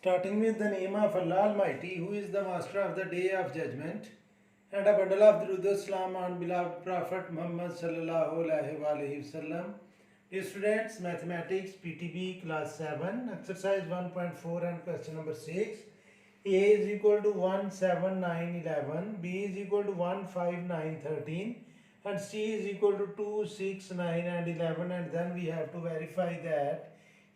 Starting with the name of Allah Almighty, who is the master of the day of judgment, and a bundle of Durud Salam on beloved Prophet Muhammad sallallahu alaihi wasallam. Dear students, mathematics PTB class 7, exercise 1.4 and question number 6. A is equal to 1, 7, 9, 11, B is equal to 1, 5, 9, 13, and C is equal to 2, 6, 9 and 11, and then we have to verify that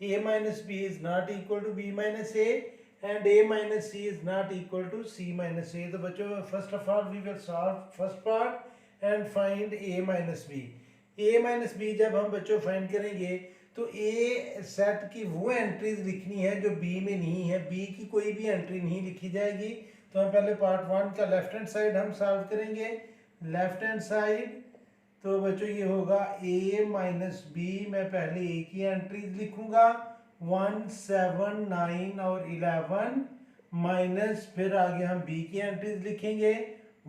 A minus B is not equal to B minus A and A minus C is not equal to C minus A. तो बच्चों first of all we will solve first part and find A minus B. A minus B जब हम बच्चों find करेंगे तो A set की वो entries लिखनी है जो B में नहीं है, B की कोई भी एंट्री नहीं लिखी जाएगी. तो हम पहले पार्ट 1 का लेफ्ट हैंड साइड हम सॉल्व करेंगे. लेफ्ट हैंड साइड तो बच्चों ये होगा A माइनस बी. मैं पहले A की एंट्रीज लिखूंगा 1, 7, 9 और 11 माइनस फिर आगे हम B की एंट्रीज लिखेंगे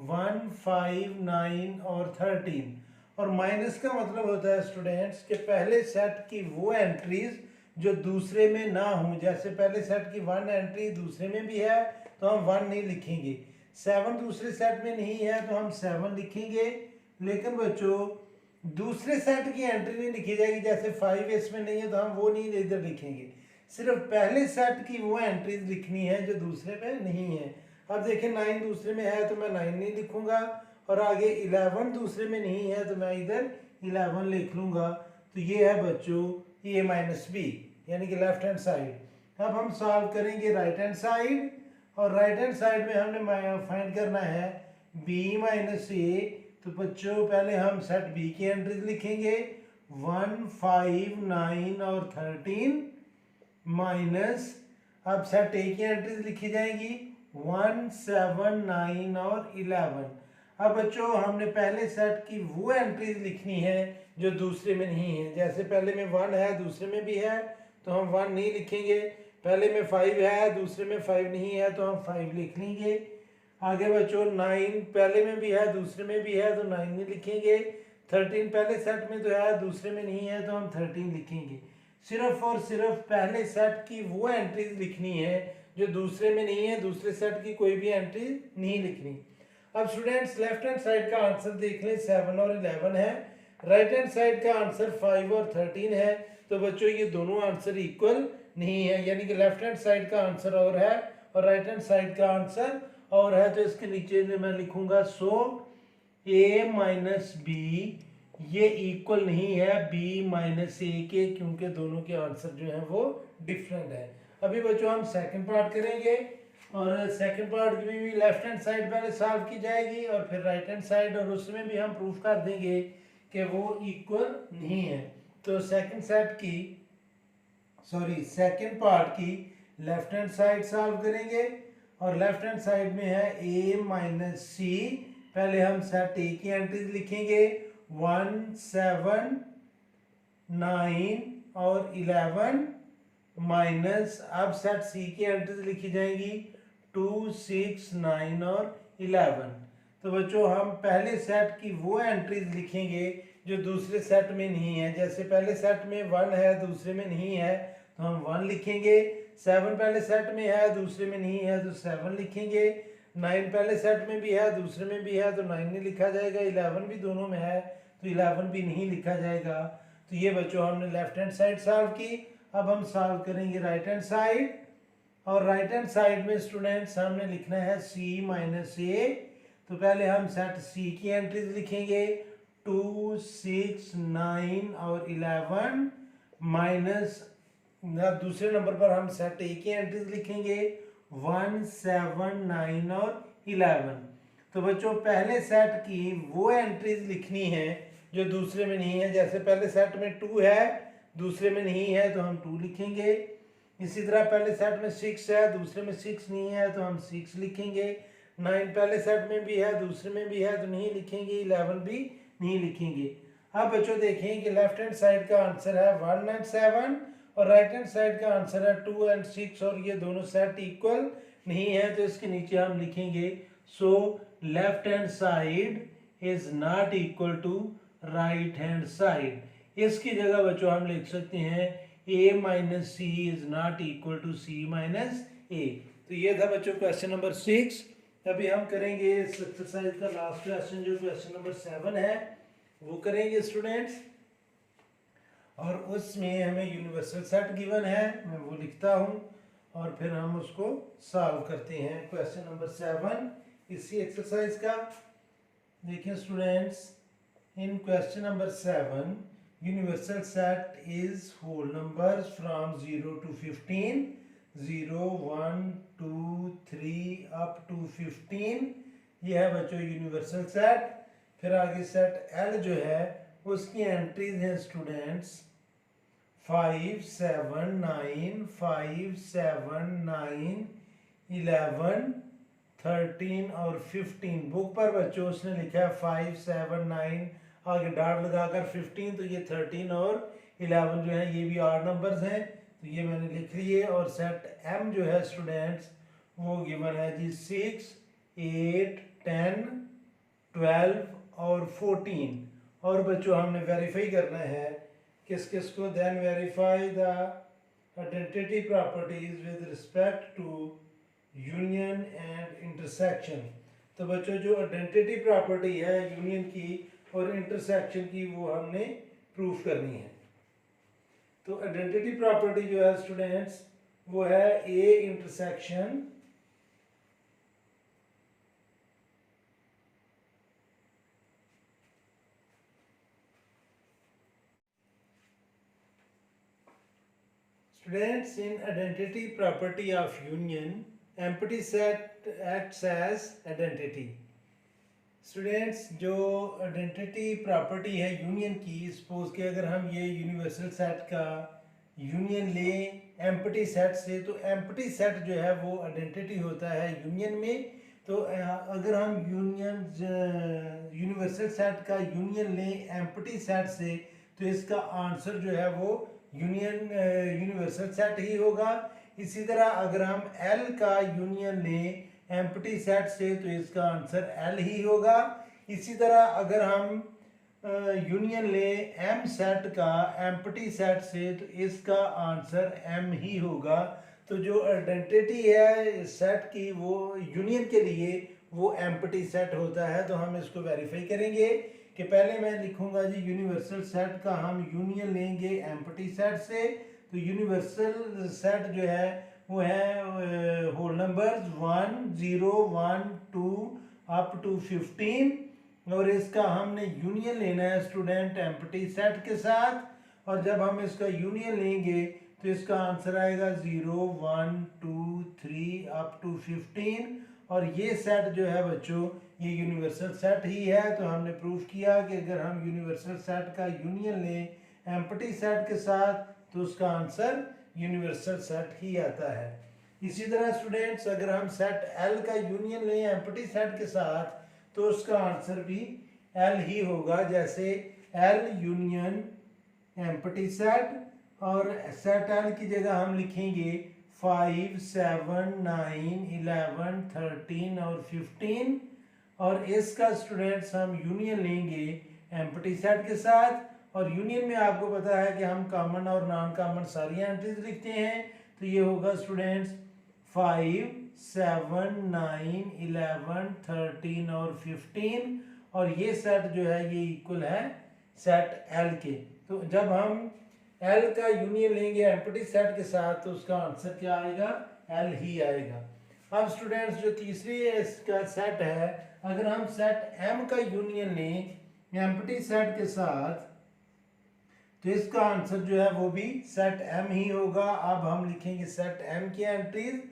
1, 5, 9 और 13. और माइनस का मतलब होता है स्टूडेंट्स कि पहले सेट की वो एंट्रीज जो दूसरे में ना हो. जैसे पहले सेट की 1 एंट्री दूसरे में भी है तो हम 1 नहीं लिखेंगे. 7 दूसरे सेट में नहीं है तो हम 7 लिखेंगे. लेकिन बच्चों दूसरे सेट की एंट्री नहीं लिखी जाएगी. जैसे 5 इसमें नहीं है तो हम वो नहीं इधर लिखेंगे. सिर्फ पहले सेट की वो एंट्रीज लिखनी है जो दूसरे में नहीं है. अब देखिए 9 दूसरे में है तो मैं 9 नहीं लिखूंगा और आगे 11 दूसरे में नहीं है तो मैं इधर 11 लिख लूंगा. तो ये है बच्चों A माइनस बी यानी कि लेफ्ट हैंड साइड. अब हम सॉल्व करेंगे राइट हैंड साइड और राइट हैंड साइड में हमने फाइंड करना है B माइनस A. तो बच्चों पहले हम सेट बी की एंट्रीज लिखेंगे 1, 5, 9 और 13 माइनस अब सेट ए की एंट्रीज लिखी जाएंगी 1, 7, 9 और 11. अब बच्चों हमने पहले सेट की वो एंट्रीज लिखनी है जो दूसरे में नहीं है. जैसे पहले में 1 है दूसरे में भी है तो हम 1 नहीं लिखेंगे. पहले में 5 है दूसरे में 5 नहीं है तो हम 5 लिख लेंगे. आगे बच्चों 9 पहले में भी है दूसरे में भी है तो 9 नहीं लिखेंगे. 13 पहले सेट में तो है दूसरे में नहीं है तो हम 13 लिखेंगे. सिर्फ और सिर्फ पहले सेट की वो एंट्रीज लिखनी है जो दूसरे में नहीं है. दूसरे सेट की कोई भी एंट्री नहीं लिखनी. अब स्टूडेंट्स लेफ्ट हैंड साइड का आंसर देख लें 7 और 11 है. राइट हैंड साइड का आंसर 5 और 13 है. तो बच्चों ये दोनों आंसर इक्वल नहीं है यानी कि लेफ्ट हैंड साइड का आंसर और है और राइट हैंड साइड का आंसर और है. तो इसके नीचे मैं लिखूंगा सो A माइनस बी ये इक्वल नहीं है B माइनस ए के क्योंकि दोनों के आंसर जो है वो डिफरेंट है. अभी बच्चों हम सेकंड पार्ट करेंगे और सेकंड पार्ट की भी लेफ्ट हैंड साइड पहले सॉल्व की जाएगी और फिर राइट हैंड साइड और उसमें भी हम प्रूफ कर देंगे कि वो इक्वल नहीं है. तो सेकंड पार्ट की लेफ्ट हैंड साइड सॉल्व करेंगे और लेफ्ट हैंड साइड में है A माइनस सी. पहले हम सेट A की एंट्रीज लिखेंगे 1, 7, 9 और 11 माइनस अब सेट C की एंट्रीज लिखी जाएंगी 2, 6, 9 और 11. तो बच्चों हम पहले सेट की वो एंट्रीज लिखेंगे जो दूसरे सेट में नहीं है. जैसे पहले सेट में 1 है दूसरे में नहीं है तो हम 1 लिखेंगे. 7 पहले सेट में है दूसरे में नहीं है तो 7 लिखेंगे. 9 पहले सेट में भी है दूसरे में भी है तो 9 नहीं लिखा जाएगा. 11 भी दोनों में है तो 11 भी नहीं लिखा जाएगा. तो ये बच्चों हमने लेफ्ट हैंड साइड सॉल्व की. अब हम सॉल्व करेंगे राइट हैंड साइड और राइट हैंड साइड में स्टूडेंट्स हमने लिखना है C माइनस ए. तो पहले हम सेट C की एंट्रीज लिखेंगे 2, 6, 9 और 11 माइनस दूसरे नंबर पर हम सेट A की एंट्रीज लिखेंगे 1, 7, 9 और 11. तो बच्चों पहले सेट की वो एंट्रीज लिखनी है जो दूसरे में नहीं है. जैसे पहले सेट में 2 है दूसरे में नहीं है तो हम 2 लिखेंगे. इसी तरह पहले सेट में 6 है दूसरे में 6 नहीं है तो हम 6 लिखेंगे. 9 पहले सेट में भी है दूसरे में भी है तो नहीं लिखेंगे. 11 भी नहीं लिखेंगे. अब बच्चों देखें कि लेफ्ट हैंड साइड का आंसर है 1 एंड 7 और राइट हैंड साइड का आंसर है 2 एंड 6 और ये दोनों सेट इक्वल नहीं है. तो इसके नीचे हम लिखेंगे so left hand side is not equal to right hand side. इसकी जगह बच्चों हम लिख सकते हैं A minus C is not equal to C minus A. तो ये था बच्चों क्वेश्चन नंबर 6। अभी हम करेंगे इस एक्सरसाइज का लास्ट क्वेश्चन जो क्वेश्चन नंबर 7 है वो करेंगे स्टूडेंट्स। और उसमें हमें यूनिवर्सल सेट गिवन है, मैं वो लिखता हूँ और फिर हम उसको सॉल्व करते हैं। क्वेश्चन नंबर 7 इसी एक्सरसाइज का देखिए students. In question number 7 universal set is whole numbers from 0 to 15, 0 1 2 3 up to 15। ये है बच्चों यूनिवर्सल सेट। फिर आगे सेट एल जो है उसकी एंट्रीज हैं स्टूडेंट्स 5 7 9, 5 7 9, 11 13 और 15। बुक पर बच्चों उसने लिखा है 5 7 9 आगे डॉट लगाकर 15, तो ये 13 और 11 जो है ये भी ऑड नंबर्स हैं, तो ये मैंने लिख लिए। और सेट एम जो है स्टूडेंट्स वो गिवन है जी 6 8 10 12 और 14। और बच्चों हमने वेरीफाई करना है किस किस को। Then verify the identity properties with respect to union and intersection. तो बच्चों जो आइडेंटिटी प्रॉपर्टी है यूनियन की और इंटरसेक्शन की वो हमने प्रूफ करनी है। तो आइडेंटिटी प्रॉपर्टी जो है स्टूडेंट्स वो है A intersection Students, in identity property of union, empty set acts as identity. Students, जो identity property है यूनियन की, सपोज कि अगर हम ये यूनिवर्सल सेट का यूनियन लें empty सेट से, तो empty सेट जो है वो identity होता है यूनियन में। तो अगर हम यूनिवर्सल सेट का यूनियन लें empty सेट से, तो इसका आंसर जो है वो यूनिवर्सल सेट ही होगा। इसी तरह अगर हम एल का यूनियन लें एम्प्टी सेट से, तो इसका आंसर एल ही होगा। इसी तरह अगर हम यूनियन लें एम सेट का एम्प्टी सेट से, तो इसका आंसर एम ही होगा। तो जो आइडेंटिटी है सेट की वो यूनियन के लिए वो एम्प्टी सेट होता है। तो हम इसको वेरीफाई करेंगे कि पहले मैं लिखूंगा जी यूनिवर्सल सेट का हम यूनियन लेंगे एम्प्टी सेट से। तो यूनिवर्सल सेट जो है वो है होल नंबर्स 1 0 1 2 अप टू 15। और इसका हमने यूनियन लेना है स्टूडेंट एम्प्टी सेट के साथ। और जब हम इसका यूनियन लेंगे तो इसका आंसर आएगा 0 1 2 3 अप टू 15। और ये सेट जो है बच्चों ये यूनिवर्सल सेट ही है। तो हमने प्रूफ किया कि अगर हम यूनिवर्सल सेट का यूनियन लें एम्प्टी सेट के साथ तो उसका आंसर यूनिवर्सल सेट ही आता है। इसी तरह स्टूडेंट्स अगर हम सेट एल का यूनियन लें एम्प्टी सेट के साथ तो उसका आंसर भी एल ही होगा। जैसे एल यूनियन एम्प्टी सेट, और सेट एल की जगह हम लिखेंगे 5 7 9 11 13 और 15। और इसका स्टूडेंट्स हम यूनियन लेंगे एम्प्टी सेट के साथ। और यूनियन में आपको पता है कि हम कॉमन और नॉन कॉमन सारी एंट्रीज लिखते हैं। तो ये होगा स्टूडेंट्स 5 7 9 11 13 और 15। और ये सेट जो है ये इक्वल है सेट एल के। तो जब हम एल का यूनियन लेंगे एम्प्टी सेट के साथ तो उसका आंसर क्या आएगा, एल ही आएगा। अब स्टूडेंट्स जो तीसरी इसका सेट है, अगर हम सेट एम का यूनियन लें एम्प्टी सेट के साथ तो इसका आंसर जो है वो भी सेट एम ही होगा। अब हम लिखेंगे सेट एम की एंट्रीज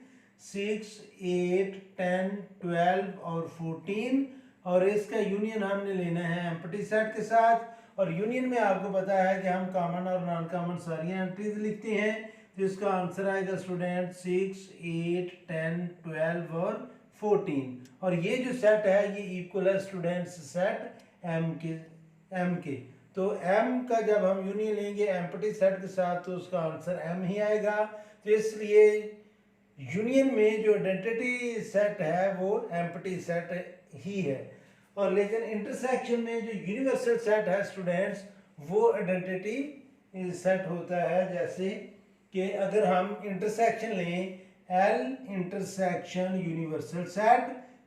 6 8 10 12 और 14। और इसका यूनियन हमने लेना है एम्प्टी सेट के साथ। और यूनियन में आपको पता है कि हम कॉमन और नॉन कॉमन सारी एंट्रीज लिखते हैं। तो इसका आंसर आएगा स्टूडेंट 6 8 10 12 और 14। और ये जो सेट है ये इक्वल है स्टूडेंट्स सेट एम के। तो एम का जब हम यूनियन लेंगे एम्प्टी सेट के साथ तो उसका आंसर एम ही आएगा। तो इसलिए यूनियन में जो आइडेंटिटी सेट है वो एम्प्टी सेट ही है। और लेकिन इंटरसेक्शन में जो यूनिवर्सल सेट है स्टूडेंट्स वो आइडेंटिटी सेट होता है। जैसे कि अगर हम इंटरसेक्शन लें एल इंटरसेक्शन यूनिवर्सल सेट,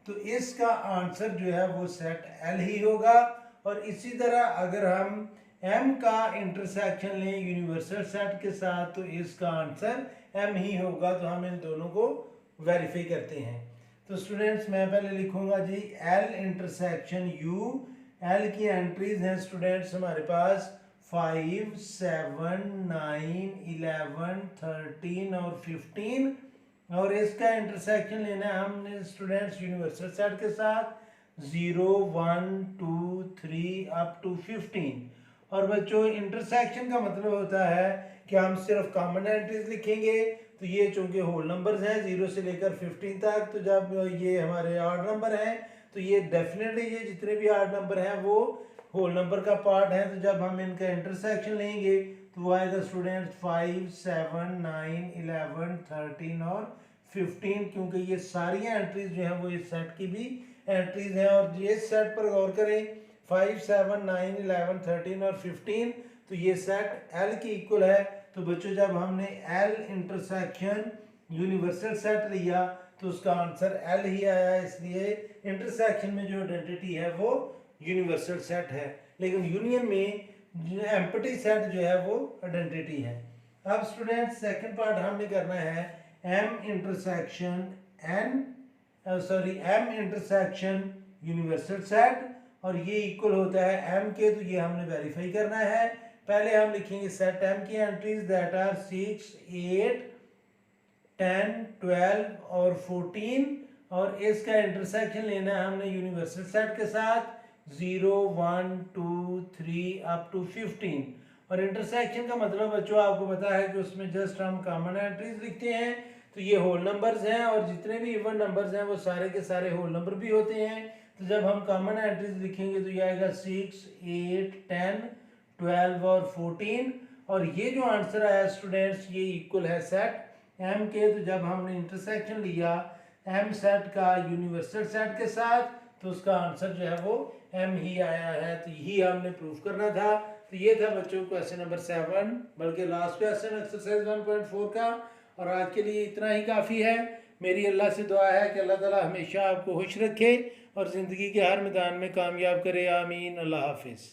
तो इसका आंसर जो है वो सेट एल ही होगा। और इसी तरह अगर हम एम का इंटरसेक्शन लें यूनिवर्सल सेट के साथ तो इसका आंसर एम ही होगा। तो हम इन दोनों को वेरीफाई करते हैं। तो स्टूडेंट्स मैं पहले लिखूंगा G L intersection you. L की एंट्रीज हैं स्टूडेंट्स हमारे पास 5, 7, 9, 11, 13 और 15। और इसका इंटरसेक्शन लेना है हमने स्टूडेंट्स यूनिवर्सल सेट के साथ 0, 1, 2, 3 अप टू 15। और बच्चों इंटरसेक्शन का मतलब होता है कि हम सिर्फ कॉमन एंट्रीज लिखेंगे। तो ये चूंकि होल नंबर्स हैं 0 से लेकर 15 तक, तो जब ये हमारे ऑड नंबर हैं तो ये डेफिनेटली ये जितने भी ऑड नंबर हैं वो होल नंबर का पार्ट है। तो जब हम इनका इंटरसेक्शन लेंगे तो वो आएगा स्टूडेंट्स 5, 7, 9, 11, 13 और 15, क्योंकि ये सारी एंट्रीज जो हैं वो इस सेट की भी एंट्रीज हैं। और ये सेट पर गौर करें 5, 7, 9, 11, 13 और 15, तो ये सेट एल की इक्वल है। तो बच्चों जब हमने एल इंटरसेक्शन यूनिवर्सल सेट लिया तो उसका आंसर एल ही आया, इसलिए इंटरसेक्शन में जो आइडेंटिटी है वो यूनिवर्सल सेट है, लेकिन यूनियन में एम्प्टी सेट जो है वो आइडेंटिटी है। अब स्टूडेंट सेकंड पार्ट हमने करना है M intersection M intersection universal set, और ये इक्वल होता है एम के। तो ये हमने वेरीफाई करना है। पहले हम लिखेंगे सेट एम की एंट्रीज दैट आर 6, 8, 10, 12 और 14, और इसका इंटरसेक्शन लेना है हमने यूनिवर्सल सेट के साथ 0, 1, 2, 3 अप टू 15। और इंटरसेक्शन का मतलब बच्चों आपको पता है कि उसमें जस्ट हम कॉमन एंट्रीज लिखते हैं। तो ये होल नंबर्स हैं और जितने भी इवन नंबर्स हैं वो सारे के सारे होल नंबर भी होते हैं। तो जब हम कॉमन एंट्रीज लिखेंगे तो ये आएगा 6, 8, 10, 12 और 14। और ये जो आंसर आया स्टूडेंट्स ये इक्वल है सेट एम के। तो जब हमने इंटरसेक्शन लिया एम सेट का यूनिवर्सल सेट के साथ तो उसका आंसर जो है वो एम ही आया है। तो यही हमने प्रूफ करना था। तो ये था बच्चों क्वेश्चन नंबर 7, बल्कि लास्ट क्वेश्चन एक्सरसाइज 1.4 का। और आज के लिए इतना ही काफ़ी है। मेरी अल्लाह से दुआ है कि अल्लाह ताला हमेशा आपको खुश रखे और ज़िंदगी के हर मैदान में कामयाब करे। आमीन। अल्लाह हाफिज़।